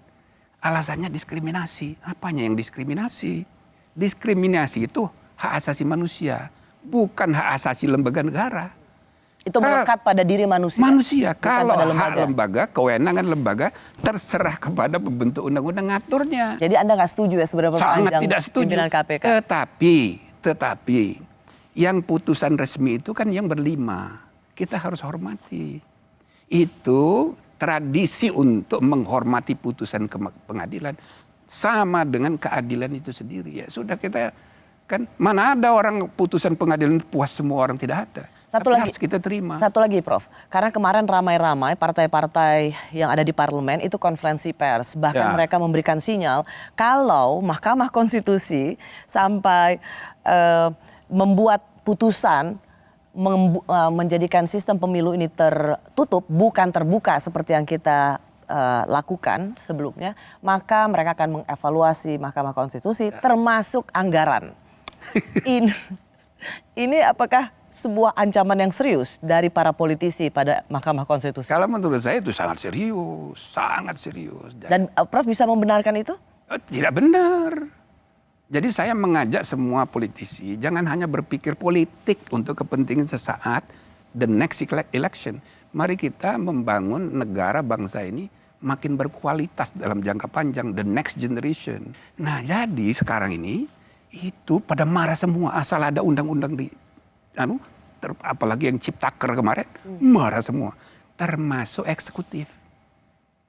Alasannya diskriminasi. Apanya yang diskriminasi? Diskriminasi itu hak asasi manusia, bukan hak asasi lembaga negara. Itu melekat pada diri manusia. Manusia, kalau pada hak lembaga, kewenangan lembaga terserah kepada pembentuk undang-undang ngaturnya. Jadi Anda nggak setuju ya sebenarnya Sangat tidak setuju. pimpinan KPK? Tetapi yang putusan resmi itu kan yang berlima. Kita harus hormati. Itu tradisi untuk menghormati putusan pengadilan sama dengan keadilan itu sendiri. Ya sudah, kita kan mana ada orang putusan pengadilan puas semua orang, tidak ada. Satu lagi, harus kita terima. Satu lagi Prof, karena kemarin ramai-ramai partai-partai yang ada di parlemen itu konferensi pers. Bahkan mereka memberikan sinyal kalau Mahkamah Konstitusi sampai membuat putusan menjadikan sistem pemilu ini tertutup, bukan terbuka seperti yang kita lakukan sebelumnya, maka mereka akan mengevaluasi Mahkamah Konstitusi termasuk anggaran. Ini apakah sebuah ancaman yang serius dari para politisi pada Mahkamah Konstitusi? Kalau menurut saya itu sangat serius, sangat serius. Dan Prof bisa membenarkan itu? Tidak benar. Jadi saya mengajak semua politisi jangan hanya berpikir politik untuk kepentingan sesaat, the next election. Mari kita membangun negara bangsa ini makin berkualitas dalam jangka panjang, the next generation. Nah, jadi sekarang ini itu pada marah semua asal ada undang-undang di apalagi yang Ciptaker kemarin, marah semua, termasuk eksekutif.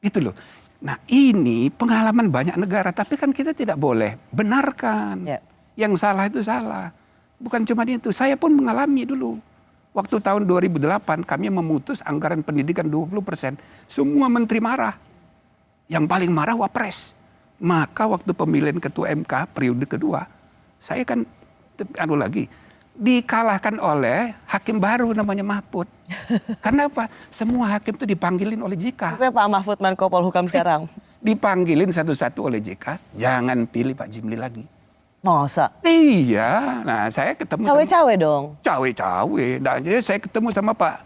Itu loh. Nah, ini pengalaman banyak negara, tapi kan kita tidak boleh benarkan. Yang salah itu salah. Bukan cuma itu, saya pun mengalami dulu. Waktu tahun 2008 kami memutus anggaran pendidikan 20%. Semua menteri marah. Yang paling marah Wapres. Maka waktu pemilihan ketua MK periode kedua, saya kan dikalahkan oleh hakim baru namanya Mahfud. Karena apa? Semua hakim itu dipanggilin oleh JK. Saya Pak Mahfud Menko Polhukam sekarang. Dipanggilin satu-satu oleh JK, jangan pilih Pak Jimli lagi. Masa? Iya. Nah, saya ketemu cawe-cawe dong. Cawe-cawe. Nah, jadi saya ketemu sama Pak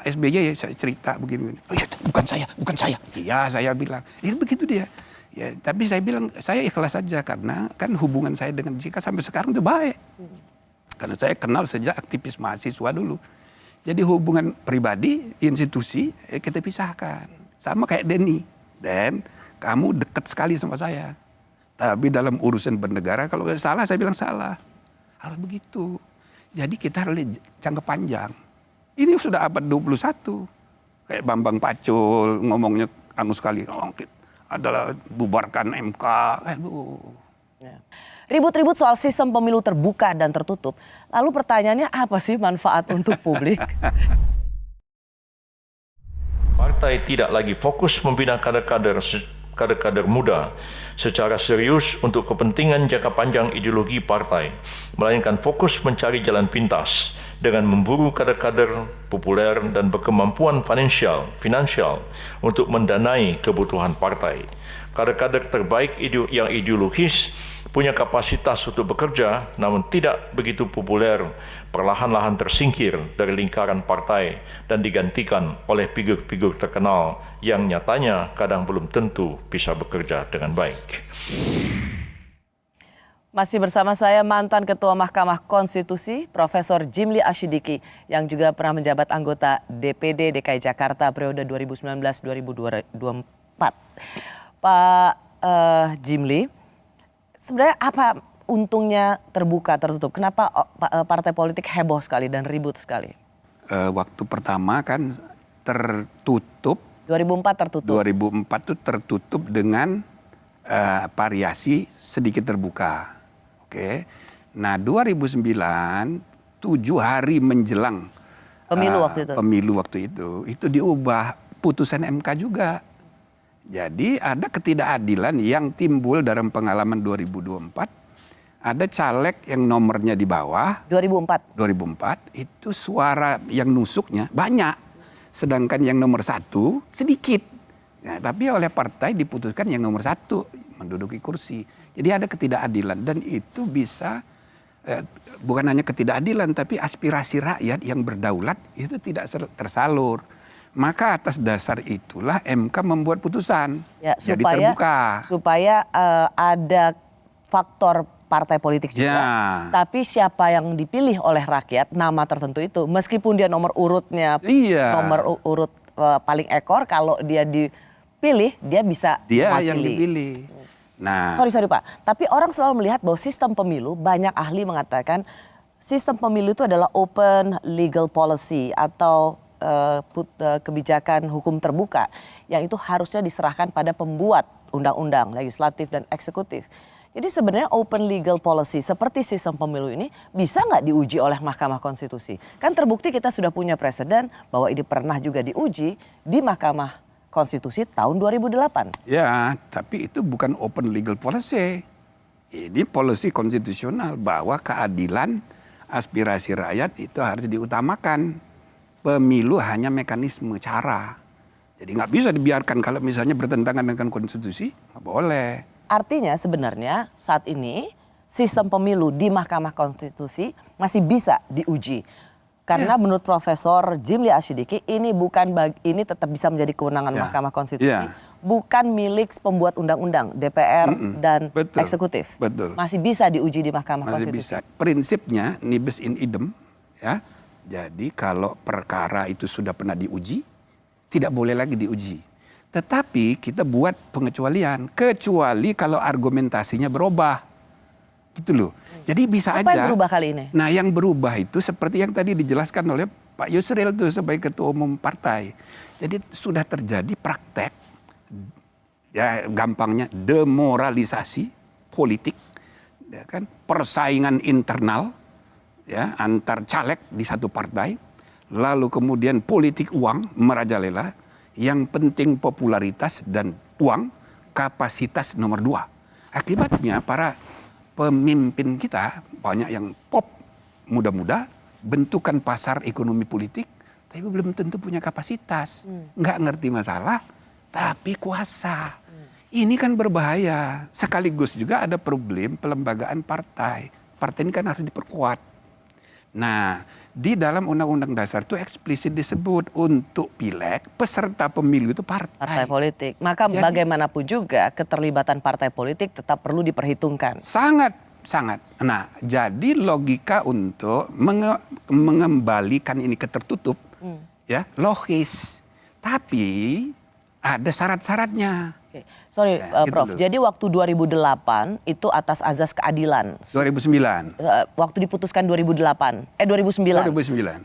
SBY, saya cerita begini. Oh, iya, bukan saya. Iya, saya bilang. Ya begitu dia. Ya, tapi saya bilang saya ikhlas saja karena kan hubungan saya dengan JK sampai sekarang itu baik. Karena saya kenal sejak aktivis mahasiswa dulu. Jadi hubungan pribadi, institusi, kita pisahkan. Sama kayak Denny. Dan kamu dekat sekali sama saya. Tapi dalam urusan bernegara, kalau salah saya bilang salah. Harus begitu. Jadi kita harus jangka panjang. Ini sudah abad 21. Kayak Bambang Pacul ngomongnya sekali. Adalah bubarkan MK. Ribut-ribut soal sistem pemilu terbuka dan tertutup. Lalu pertanyaannya apa sih manfaat untuk publik? Partai tidak lagi fokus membina kader-kader muda secara serius untuk kepentingan jangka panjang ideologi partai, melainkan fokus mencari jalan pintas dengan memburu kader-kader populer dan berkemampuan finansial untuk mendanai kebutuhan partai. Kader-kader terbaik yang ideologis punya kapasitas untuk bekerja namun tidak begitu populer, perlahan-lahan tersingkir dari lingkaran partai dan digantikan oleh figur-figur terkenal yang nyatanya kadang belum tentu bisa bekerja dengan baik. Masih bersama saya mantan Ketua Mahkamah Konstitusi, Profesor Jimli Asyidiki, yang juga pernah menjabat anggota DPD DKI Jakarta periode 2019-2024. Pak Jimli, sebenarnya apa untungnya terbuka tertutup? Kenapa partai politik heboh sekali dan ribut sekali? Waktu pertama kan tertutup. 2004 tertutup. 2004 itu tertutup dengan variasi sedikit terbuka. Oke. Nah 2009, 7 hari menjelang pemilu waktu itu diubah putusan MK juga. Jadi ada ketidakadilan yang timbul dalam pengalaman 2024. Ada caleg yang nomornya di bawah. 2004 itu suara yang nusuknya banyak. sedangkan yang nomor 1 sedikit. Ya, tapi oleh partai diputuskan yang nomor 1 menduduki kursi. Jadi ada ketidakadilan dan itu bisa bukan hanya ketidakadilan tapi aspirasi rakyat yang berdaulat itu tidak tersalur. Maka atas dasar itulah MK membuat putusan. Ya, jadi terbuka. Supaya ada faktor partai politik juga. Ya. Tapi siapa yang dipilih oleh rakyat, nama tertentu itu, meskipun dia nomor urutnya, nomor urut paling ekor, kalau dia dipilih, dia bisa dia mewakili. yang dipilih. Nah, sorry Pak, tapi orang selalu melihat bahwa sistem pemilu, banyak ahli mengatakan sistem pemilu itu adalah open legal policy atau kebijakan hukum terbuka yang itu harusnya diserahkan pada pembuat undang-undang, legislatif dan eksekutif. Jadi sebenarnya open legal policy seperti sistem pemilu ini bisa nggak diuji oleh Mahkamah Konstitusi? Kan terbukti kita sudah punya presiden bahwa ini pernah juga diuji di Mahkamah Konstitusi tahun 2008. Ya, tapi itu bukan open legal policy. Ini policy konstitusional bahwa keadilan aspirasi rakyat itu harus diutamakan. Pemilu hanya mekanisme cara. Jadi nggak bisa dibiarkan kalau misalnya bertentangan dengan konstitusi, nggak boleh. Artinya sebenarnya saat ini sistem pemilu di Mahkamah Konstitusi masih bisa diuji. Karena menurut Profesor Jimli Asyidiki ini ini tetap bisa menjadi kewenangan Mahkamah Konstitusi. Bukan milik pembuat undang-undang, DPR dan eksekutif. Betul. Masih bisa diuji di Mahkamah Konstitusi. Bisa. Prinsipnya nibus in idem, ya. Jadi kalau perkara itu sudah pernah diuji, tidak boleh lagi diuji. Tetapi kita buat pengecualian, kecuali kalau argumentasinya berubah. Gitu loh. Jadi bisa aja. Apa yang berubah kali ini? Nah, yang berubah itu seperti yang tadi dijelaskan oleh Pak Yusril tuh sebagai ketua umum partai. Jadi sudah terjadi praktek, ya gampangnya demoralisasi politik, ya kan, persaingan internal, ya antar caleg di satu partai, lalu kemudian politik uang merajalela, yang penting popularitas dan uang, kapasitas nomor 2. Akibatnya para pemimpin kita banyak yang pop, muda-muda, bentukan pasar ekonomi politik, tapi belum tentu punya kapasitas, nggak ngerti masalah, tapi kuasa. Ini kan berbahaya. Sekaligus juga ada problem pelembagaan partai. Partai ini kan harus diperkuat. Nah, di dalam Undang-Undang Dasar itu eksplisit disebut untuk pileg peserta pemilu itu partai politik. Maka bagaimanapun juga keterlibatan partai politik tetap perlu diperhitungkan. Sangat. Nah, jadi logika untuk mengembalikan ini ke tertutup, ya logis. Tapi ada syarat-syaratnya. Sorry, Prof. Jadi waktu 2008 itu atas azas keadilan. 2009. Waktu diputuskan 2009.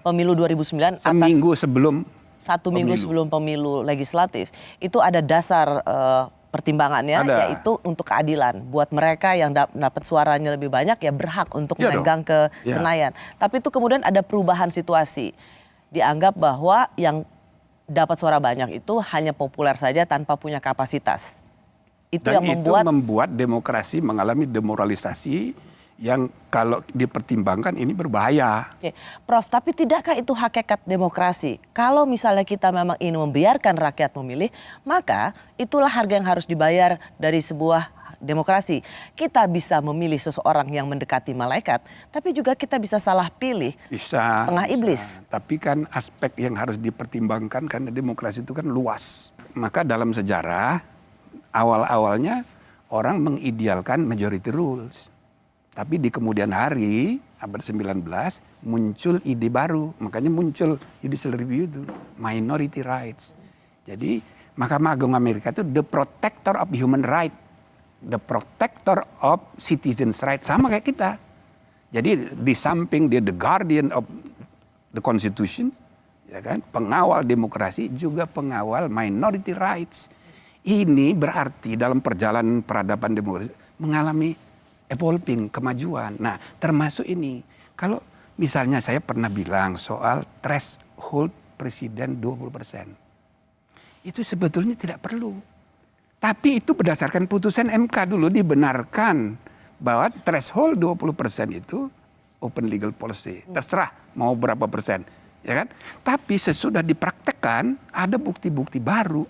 Pemilu 2009. Seminggu sebelum. 1 minggu sebelum pemilu legislatif. Itu ada dasar pertimbangannya, yaitu untuk keadilan. Buat mereka yang dapat suaranya lebih banyak ya berhak untuk memegang ke Senayan. Tapi itu kemudian ada perubahan situasi. Dianggap bahwa yang dapat suara banyak itu hanya populer saja tanpa punya kapasitas. Dan itu membuat demokrasi mengalami demoralisasi yang kalau dipertimbangkan ini berbahaya. Oke. Prof, tapi tidakkah itu hakikat demokrasi? Kalau misalnya kita memang ingin membiarkan rakyat memilih, maka itulah harga yang harus dibayar dari sebuah demokrasi. Kita bisa memilih seseorang yang mendekati malaikat, tapi juga kita bisa salah pilih setengah iblis. Tapi kan aspek yang harus dipertimbangkan karena demokrasi itu kan luas. Maka dalam sejarah awal-awalnya orang mengidealkan majority rules. Tapi di kemudian hari abad 19 muncul ide baru. Makanya muncul judicial review itu, minority rights. Jadi Mahkamah Agung Amerika itu the protector of human right. The protector of citizens' rights, sama kayak kita. Jadi di samping dia the guardian of the constitution, ya kan, pengawal demokrasi juga pengawal minority rights. Ini berarti dalam perjalanan peradaban demokrasi mengalami evolving, kemajuan. Nah, termasuk ini. Kalau misalnya saya pernah bilang soal threshold presiden 20%. Itu sebetulnya tidak perlu. Tapi itu berdasarkan putusan MK dulu dibenarkan bahwa threshold 20% itu open legal policy. Terserah mau berapa persen. ya kan? Tapi sesudah dipraktekkan ada bukti-bukti baru.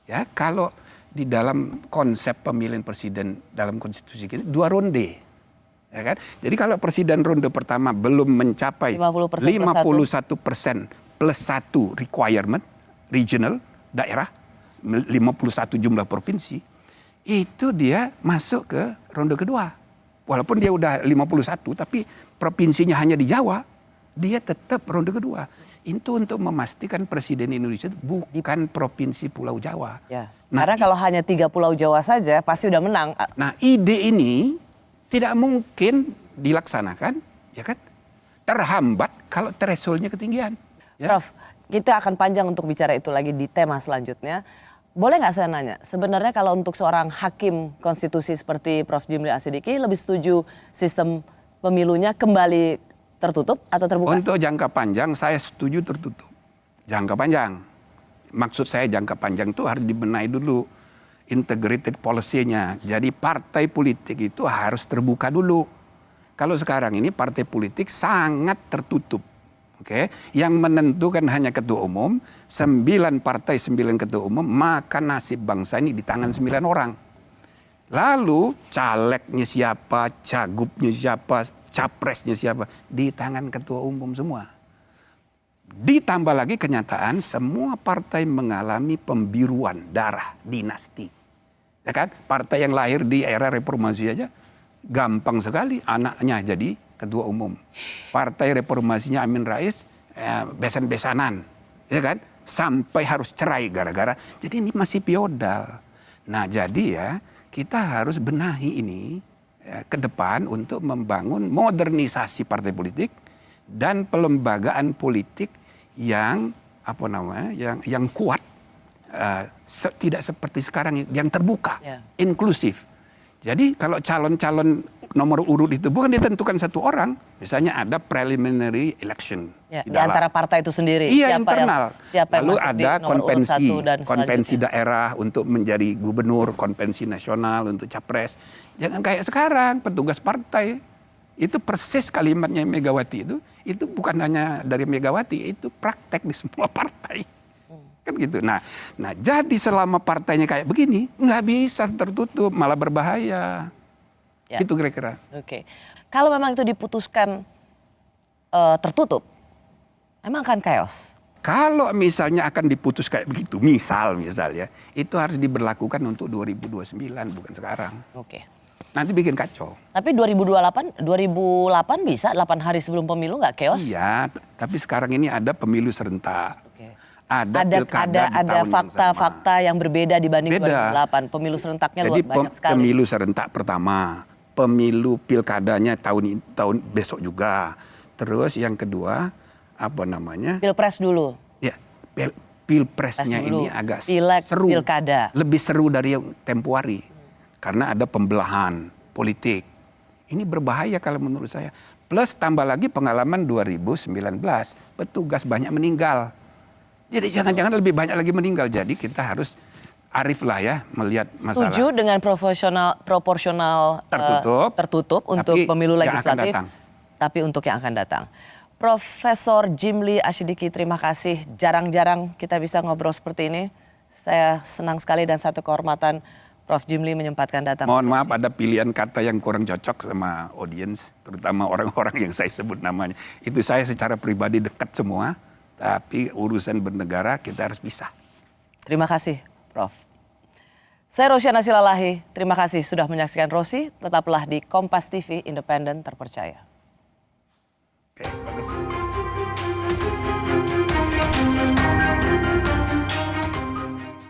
Ya, kalau di dalam konsep pemilihan presiden dalam konstitusi kita 2 ronde. Ya kan? Jadi kalau presiden ronde pertama belum mencapai 51% plus 1 requirement regional daerah 51 jumlah provinsi, itu dia masuk ke ronde kedua. Walaupun dia udah 51 tapi provinsinya hanya di Jawa, dia tetap ronde kedua. Itu untuk memastikan presiden Indonesia bukan provinsi Pulau Jawa. Ya. Karena kalau hanya 3 Pulau Jawa saja pasti udah menang. Nah, ide ini tidak mungkin dilaksanakan, ya kan? Terhambat kalau thresholdnya ketinggian. Ya? Prof, kita akan panjang untuk bicara itu lagi di tema selanjutnya. Boleh nggak saya nanya, sebenarnya kalau untuk seorang hakim konstitusi seperti Prof. Jimli Asyidiki lebih setuju sistem pemilunya kembali tertutup atau terbuka? Untuk jangka panjang saya setuju tertutup. Jangka panjang. Maksud saya jangka panjang itu harus dibenahi dulu integrated policy-nya. Jadi partai politik itu harus terbuka dulu. Kalau sekarang ini partai politik sangat tertutup. Oke, yang menentukan hanya ketua umum, 9 partai 9 ketua umum, maka nasib bangsa ini di tangan 9 orang. Lalu calegnya siapa, cagupnya siapa, capresnya siapa, di tangan ketua umum semua. Ditambah lagi kenyataan semua partai mengalami pembiruan darah dinasti. Ya kan? Partai yang lahir di era reformasi aja gampang sekali anaknya jadi ketua umum. Partai reformasinya Amin Rais besan-besanan, ya kan? Sampai harus cerai gara-gara. Jadi ini masih feodal. Nah, jadi ya kita harus benahi ini ke depan untuk membangun modernisasi partai politik dan pelembagaan politik yang yang kuat, tidak seperti sekarang yang terbuka, inklusif. Jadi kalau calon-calon nomor urut itu bukan ditentukan satu orang, misalnya ada preliminary election di antara partai itu sendiri. Iya, internal. Lalu ada konvensi daerah daerah untuk menjadi gubernur, konvensi nasional untuk capres. Jangan kayak sekarang petugas partai itu persis kalimatnya Megawati itu bukan hanya dari Megawati, itu praktek di semua partai. Kan gitu. Nah, jadi selama partainya kayak begini nggak bisa tertutup, malah berbahaya. Ya. Gitu kira-kira. Oke. Kalau memang itu diputuskan tertutup, emang akan chaos? Kalau misalnya akan diputus kayak begitu, misalnya, itu harus diberlakukan untuk 2029 bukan sekarang. Oke. Nanti bikin kacau. Tapi 2008 bisa 8 hari sebelum pemilu nggak chaos? Iya, tapi sekarang ini ada pemilu serentak. Oke. Ada fakta-fakta yang berbeda dibanding 2008. Pemilu serentaknya jadi banyak sekali. Pemilu serentak pertama, pemilu pilkadanya tahun besok juga. Terus yang kedua Pilpres dulu. Ya, pilpresnya ini agak seru. Pilkada. Lebih seru dari yang tempo hari. Karena ada pembelahan politik. Ini berbahaya kalau menurut saya. Plus tambah lagi pengalaman 2019, petugas banyak meninggal. Jadi jangan-jangan lebih banyak lagi meninggal. Jadi kita harus arif lah ya melihat masalah. Setuju dengan proporsional tertutup untuk pemilu legislatif, tapi untuk yang akan datang. Profesor Jimli Asyidiki, terima kasih. Jarang-jarang kita bisa ngobrol seperti ini. Saya senang sekali dan satu kehormatan Prof. Jimli menyempatkan datang. Mohon maaf ada pilihan kata yang kurang cocok sama audiens, terutama orang-orang yang saya sebut namanya. Itu saya secara pribadi dekat semua. Tapi urusan bernegara kita harus pisah. Terima kasih, Prof. Saya Rosyana Silalahi. Terima kasih sudah menyaksikan Rosi. Tetaplah di Kompas TV, independen terpercaya. Oke, bagus.